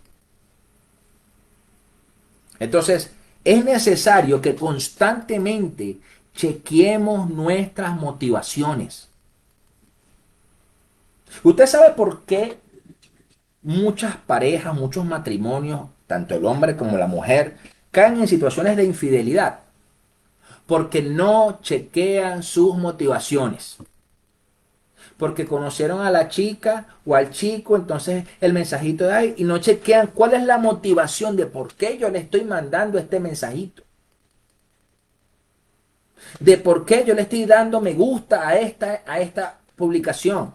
Entonces, es necesario que constantemente chequeemos nuestras motivaciones. ¿Usted sabe por qué muchas parejas, muchos matrimonios, tanto el hombre como la mujer, caen en situaciones de infidelidad? porque no chequean sus motivaciones. Porque conocieron a la chica o al chico, entonces el mensajito de ahí, y no chequean cuál es la motivación de por qué yo le estoy mandando este mensajito. De por qué yo le estoy dando me gusta a esta publicación.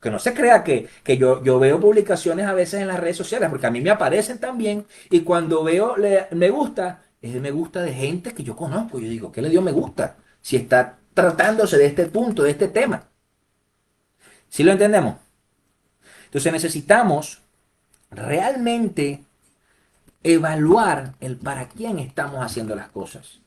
Que no se crea que yo veo publicaciones a veces en las redes sociales, porque a mí me aparecen también, y cuando veo me gusta, es me gusta de gente que yo conozco. Yo digo, ¿qué le dio me gusta? Si está tratándose de este punto, de este tema. ¿Sí lo entendemos? Entonces necesitamos realmente evaluar el para quién estamos haciendo las cosas.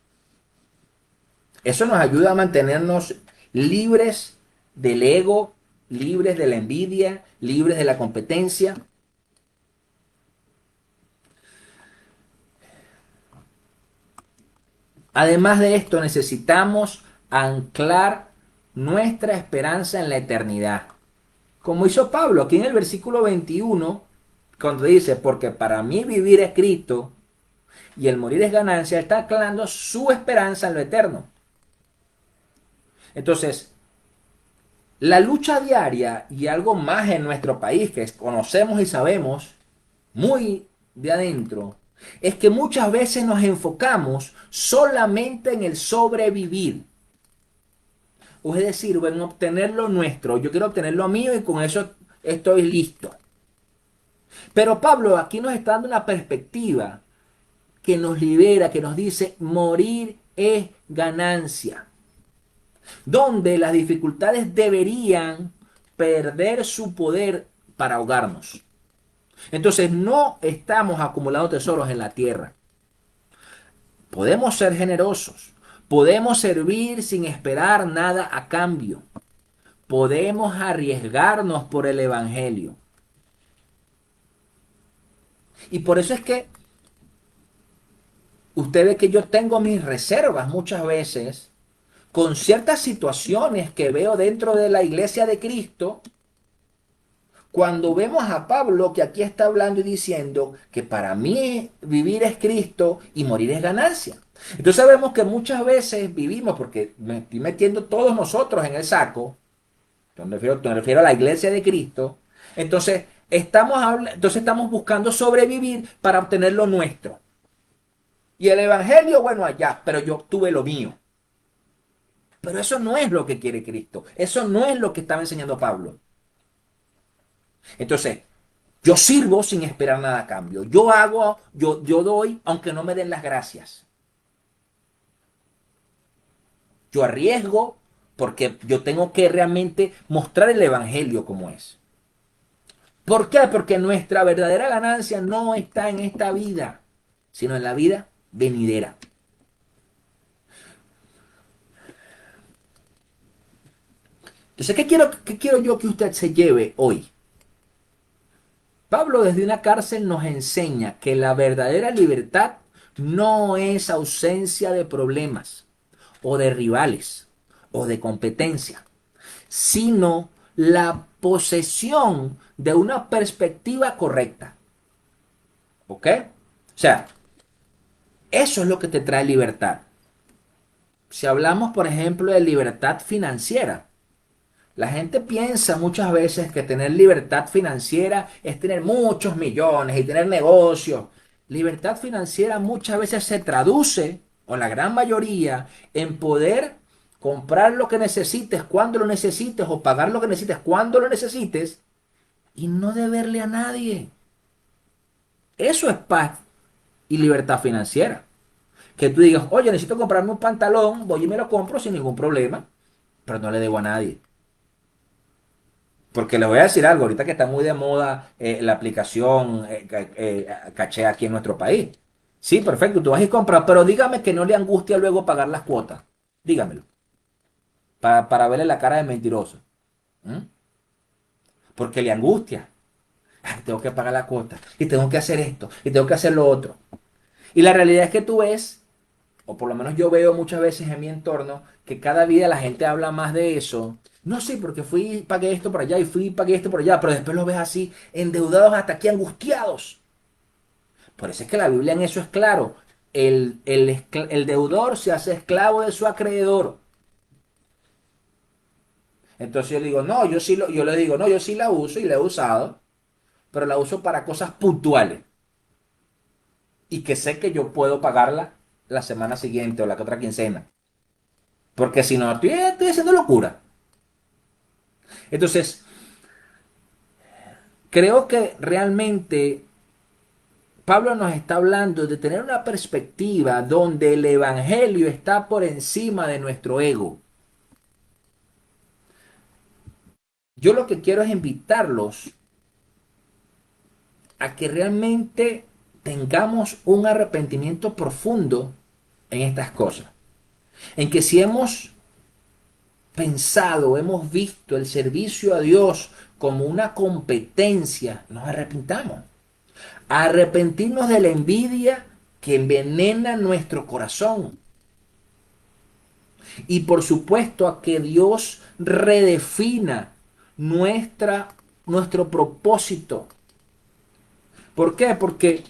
Eso nos ayuda a mantenernos libres del ego, libres de la envidia, libres de la competencia. Además de esto, necesitamos anclar nuestra esperanza en la eternidad. Como hizo Pablo aquí en el versículo 21, cuando dice, porque para mí vivir es Cristo y el morir es ganancia, está anclando su esperanza en lo eterno. Entonces, la lucha diaria y algo más en nuestro país que conocemos y sabemos muy de adentro, es que muchas veces nos enfocamos solamente en el sobrevivir. O es decir, en obtener lo nuestro. Yo quiero obtener lo mío y con eso estoy listo. Pero Pablo aquí nos está dando una perspectiva que nos libera, que nos dice, morir es ganancia. Donde las dificultades deberían perder su poder para ahogarnos. Entonces no estamos acumulando tesoros en la tierra. Podemos ser generosos. Podemos servir sin esperar nada a cambio. Podemos arriesgarnos por el Evangelio. Y por eso es que usted ve que yo tengo mis reservas muchas veces con ciertas situaciones que veo dentro de la iglesia de Cristo. Cuando vemos a Pablo que aquí está hablando y diciendo que para mí vivir es Cristo y morir es ganancia. Entonces vemos que muchas veces vivimos, porque me estoy metiendo todos nosotros en el saco, me refiero a la iglesia de Cristo, entonces estamos buscando sobrevivir para obtener lo nuestro. Y el Evangelio, bueno, allá, pero yo tuve lo mío. Pero eso no es lo que quiere Cristo. Eso no es lo que estaba enseñando Pablo. Entonces, yo sirvo sin esperar nada a cambio. Yo doy, aunque no me den las gracias. Yo arriesgo porque yo tengo que realmente mostrar el Evangelio como es. ¿Por qué? Porque nuestra verdadera ganancia no está en esta vida, sino en la vida venidera. Entonces, qué quiero yo que usted se lleve hoy? Pablo desde una cárcel nos enseña que la verdadera libertad no es ausencia de problemas o de rivales o de competencia, sino la posesión de una perspectiva correcta. ¿Ok? O sea, eso es lo que te trae libertad. Si hablamos, por ejemplo, de libertad financiera, la gente piensa muchas veces que tener libertad financiera es tener muchos millones y tener negocios. Libertad financiera muchas veces se traduce, o la gran mayoría, en poder comprar lo que necesites cuando lo necesites o pagar lo que necesites cuando lo necesites y no deberle a nadie. Eso es paz y libertad financiera. Que tú digas, oye, necesito comprarme un pantalón, voy y me lo compro sin ningún problema, pero no le debo a nadie. Porque les voy a decir algo, ahorita que está muy de moda la aplicación caché aquí en nuestro país. Sí, perfecto, tú vas y compras, pero dígame que no le angustia luego pagar las cuotas. Dígamelo, para verle la cara de mentiroso. ¿Mm? Porque le angustia. Ay, tengo que pagar la cuota, y tengo que hacer esto, y tengo que hacer lo otro. Y la realidad es que tú ves, o por lo menos yo veo muchas veces en mi entorno, que cada día la gente habla más de eso. No sé, porque fui y pagué esto por allá y fui y pagué esto por allá, pero después los ves así, endeudados hasta aquí, angustiados. Por eso es que la Biblia en eso es claro. El deudor se hace esclavo de su acreedor. Entonces yo digo, no, yo le digo, no, yo sí la uso y la he usado, pero la uso para cosas puntuales y que sé que yo puedo pagarla la semana siguiente o la otra quincena. Porque si no, estoy haciendo locura. Entonces, creo que realmente Pablo nos está hablando de tener una perspectiva donde el evangelio está por encima de nuestro ego. Yo lo que quiero es invitarlos a que realmente tengamos un arrepentimiento profundo en estas cosas. En que si hemos pensado, hemos visto el servicio a Dios como una competencia, nos arrepintamos. Arrepentirnos de la envidia que envenena nuestro corazón. Y por supuesto a que Dios redefina nuestro propósito. ¿Por qué? Porque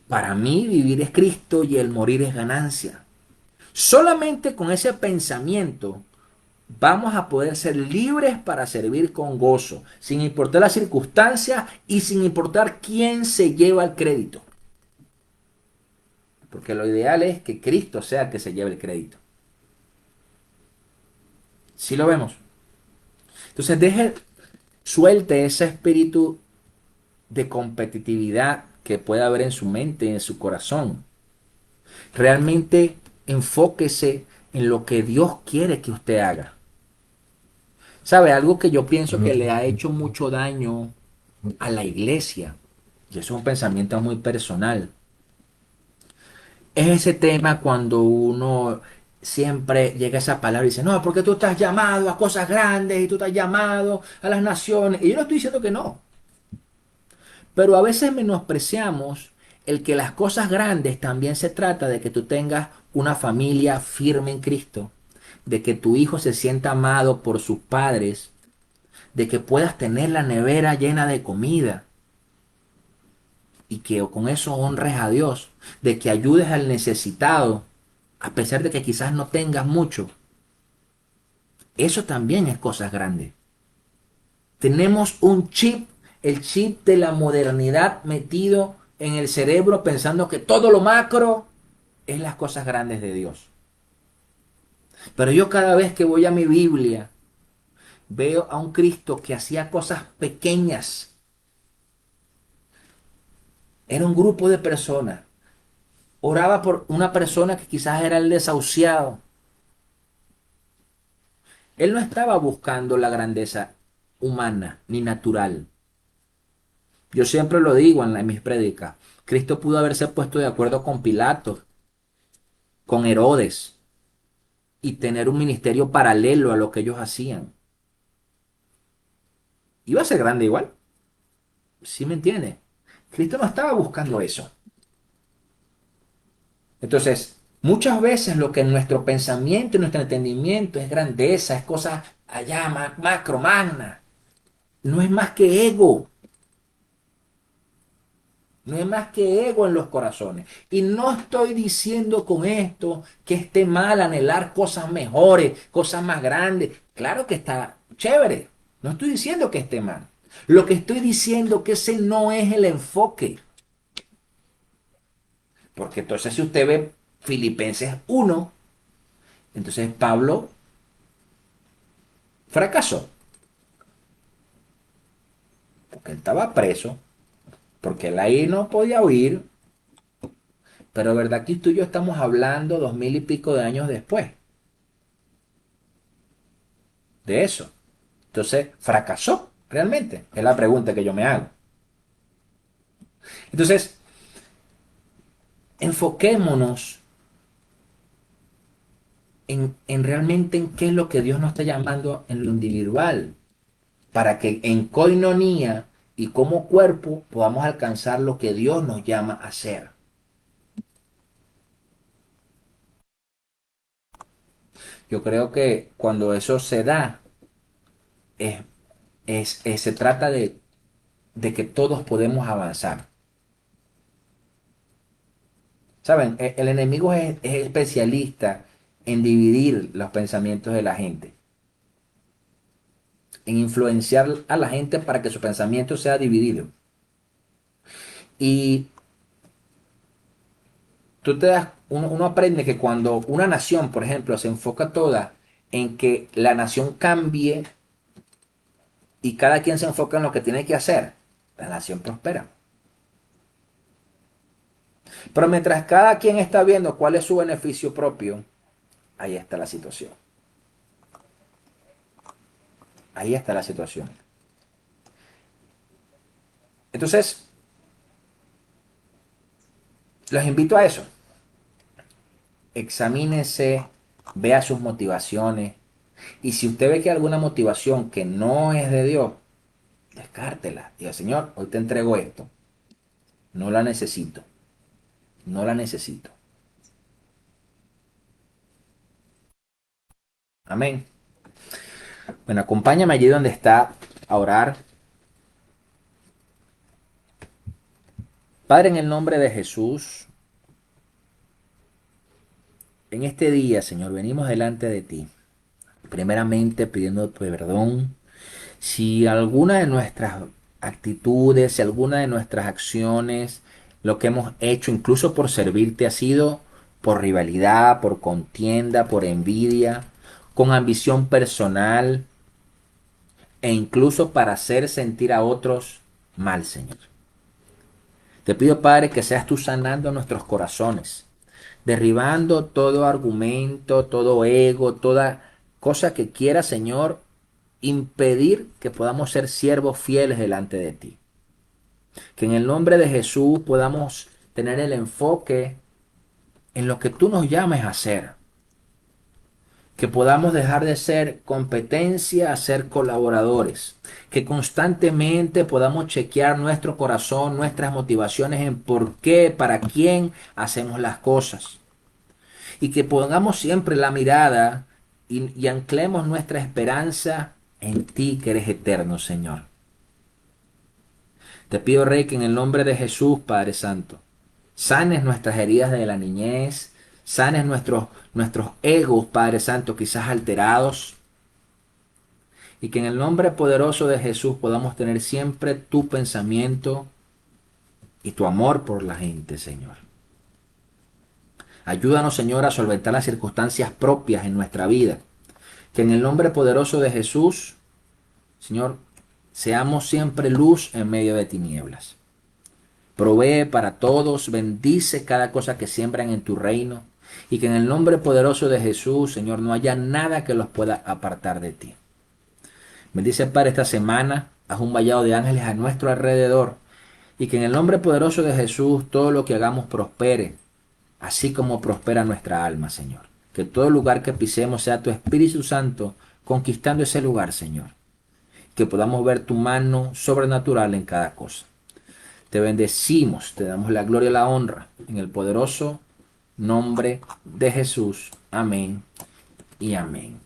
para mí vivir es Cristo y el morir es ganancia. Solamente con ese pensamiento vamos a poder ser libres para servir con gozo, sin importar las circunstancias y sin importar quién se lleva el crédito. Porque lo ideal es que Cristo sea el que se lleve el crédito. ¿Sí lo vemos? Entonces suelte ese espíritu de competitividad que pueda haber en su mente, en su corazón. Realmente enfóquese en lo que Dios quiere que usted haga. ¿Sabe? Algo que yo pienso que le ha hecho mucho daño a la iglesia, y eso es un pensamiento muy personal, es ese tema cuando uno siempre llega a esa palabra y dice, no, porque tú estás llamado a cosas grandes y tú estás llamado a las naciones. Y yo no estoy diciendo que no, pero a veces menospreciamos el que las cosas grandes también se trata de que tú tengas una familia firme en Cristo, de que tu hijo se sienta amado por sus padres, de que puedas tener la nevera llena de comida y que con eso honres a Dios, de que ayudes al necesitado, a pesar de que quizás no tengas mucho. Eso también es cosas grandes. Tenemos un chip, el chip de la modernidad metido en el cerebro pensando que todo lo macro es las cosas grandes de Dios. Pero yo cada vez que voy a mi Biblia veo a un Cristo que hacía cosas pequeñas. Era un grupo de personas. Oraba por una persona que quizás era el desahuciado. Él no estaba buscando la grandeza humana ni natural. Yo siempre lo digo en mis prédicas. Cristo pudo haberse puesto de acuerdo con Pilato, con Herodes, y tener un ministerio paralelo a lo que ellos hacían. Iba a ser grande igual. ¿Sí me entiende? Cristo no estaba buscando eso. Entonces, muchas veces lo que en nuestro pensamiento y nuestro entendimiento es grandeza, es cosa allá, macro, magna. No es más que ego. No es más que ego en los corazones. Y no estoy diciendo con esto que esté mal anhelar cosas mejores, cosas más grandes. Claro que está chévere. No estoy diciendo que esté mal. Lo que estoy diciendo que ese no es el enfoque. Porque entonces si usted ve Filipenses 1, entonces Pablo fracasó. Porque él estaba preso, porque él ahí no podía huir. Pero verdad que tú y yo estamos hablando 2000 y pico de años después de eso. Entonces, fracasó realmente. Es la pregunta que yo me hago. Entonces, enfoquémonos en realmente en qué es lo que Dios nos está llamando en lo individual, para que en coinonía y como cuerpo podamos alcanzar lo que Dios nos llama a hacer. Yo creo que cuando eso se da, es, se trata de que todos podemos avanzar. ¿Saben? El enemigo es especialista en dividir los pensamientos de la gente, en influenciar a la gente para que su pensamiento sea dividido. Y uno aprende que cuando una nación, por ejemplo, se enfoca toda en que la nación cambie y cada quien se enfoca en lo que tiene que hacer, la nación prospera. Pero mientras cada quien está viendo cuál es su beneficio propio, ahí está la situación. Ahí está la situación. Entonces, los invito a eso. Examínese, vea sus motivaciones. Y si usted ve que hay alguna motivación que no es de Dios, descártela. Diga, Señor, hoy te entrego esto. No la necesito. No la necesito. Amén. Bueno, acompáñame allí donde está a orar. Padre, en el nombre de Jesús, en este día, Señor, venimos delante de ti. Primeramente pidiendo perdón. Si alguna de nuestras actitudes, si alguna de nuestras acciones, lo que hemos hecho, incluso por servirte, ha sido por rivalidad, por contienda, por envidia, con ambición personal e incluso para hacer sentir a otros mal, Señor. Te pido, Padre, que seas tú sanando nuestros corazones, derribando todo argumento, todo ego, toda cosa que quiera, Señor, impedir que podamos ser siervos fieles delante de ti. Que en el nombre de Jesús podamos tener el enfoque en lo que tú nos llames a hacer. Que podamos dejar de ser competencia a ser colaboradores. Que constantemente podamos chequear nuestro corazón, nuestras motivaciones en por qué, para quién hacemos las cosas. Y que pongamos siempre la mirada y anclemos nuestra esperanza en ti que eres eterno, Señor. Te pido, Rey, que en el nombre de Jesús, Padre Santo, sanes nuestras heridas de la niñez, sanes nuestros egos, Padre Santo, quizás alterados, y que en el nombre poderoso de Jesús podamos tener siempre tu pensamiento y tu amor por la gente, Señor. Ayúdanos, Señor, a solventar las circunstancias propias en nuestra vida. Que en el nombre poderoso de Jesús, Señor, seamos siempre luz en medio de tinieblas. Provee para todos, bendice cada cosa que siembran en tu reino y que en el nombre poderoso de Jesús, Señor, no haya nada que los pueda apartar de ti. Bendice, Padre, esta semana, haz un vallado de ángeles a nuestro alrededor y que en el nombre poderoso de Jesús todo lo que hagamos prospere, así como prospera nuestra alma, Señor. Que todo lugar que pisemos sea tu Espíritu Santo conquistando ese lugar, Señor. Que podamos ver tu mano sobrenatural en cada cosa. Te bendecimos, te damos la gloria y la honra en el poderoso nombre de Jesús. Amén y amén.